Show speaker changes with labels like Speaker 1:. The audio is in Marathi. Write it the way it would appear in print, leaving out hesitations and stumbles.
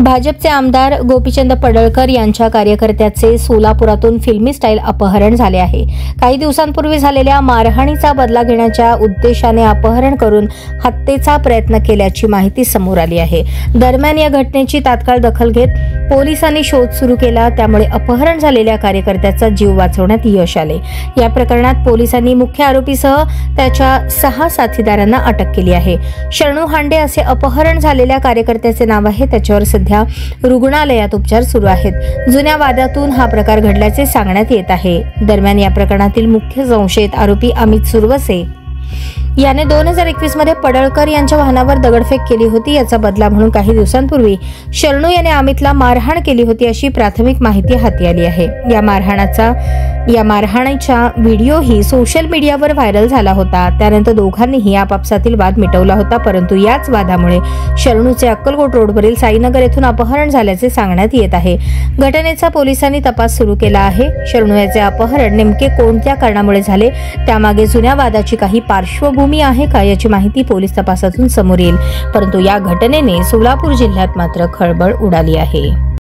Speaker 1: भाजपचे आमदार गोपीचंद पडळकर यांच्या कार्यकर्त्याचे सोलापुरातून फिल्मी स्टाईल अपहरण झाले आहे। काही दिवसांपूर्वी झालेल्या मारहाणीचा बदला घेण्याच्या उद्देशाने अपहरण करून हत्येचा प्रयत्न केल्याची माहिती समोर आली आहे। दरम्यान या घटनेची तात्काळ दखल घेत पोलिसांनी शोध सुरू केला, त्यामुळे अपहरण झालेल्या कार्यकर्त्याचा जीव वाचवण्यात यश आले। या प्रकरणात पोलिसांनी मुख्य आरोपीसह त्याच्या 6 साथीदारांना अटक केली आहे। शरणू हांडे असे अपहरण झालेल्या कार्यकर्त्याचे नाव आहे। त्याच्यावर सध्या रुग्णालयात उपचार सुरू आहेत। जुन्या वादातून हा प्रकार घडल्याचे सांगण्यात येत आहे। दरम्यान या प्रकरणातील मुख्य संशयित आरोपी अमित सुरवसे याने 2021 मध्ये पडळकर यांच्या वाहनावर दगडफेक केली होती। याचा बदला म्हणून काही दिवसांपूर्वी शरणू याने अमितला मारहाण केली होती अशी प्राथमिक माहिती हाती आली आहे। या मारहाणीचा व्हिडिओही सोशल मीडियावर व्हायरल झाला होता। त्यानंतर दोघांनीही आपापसातील वाद मिटवला होता, परंतु याच वादामुळे शरणूचे अक्कलकोट रोडवरील साईनगर येथून अपहरण झाल्याचे सांगण्यात येत आहे। घटनेचा पोलिसांनी तपास सुरू केला आहे। शरणू याचे अपहरण नेमके कोणत्या कारणामुळे झाले, त्यामागे जुन्या वादाची काही पार्श्वभूमी आहे का याची माहिती पोलीस तपासातून समोर येईल, परंतु या घटनेने सोलापूर जिल्ह्यात मात्र खळबळ उडाली आहे।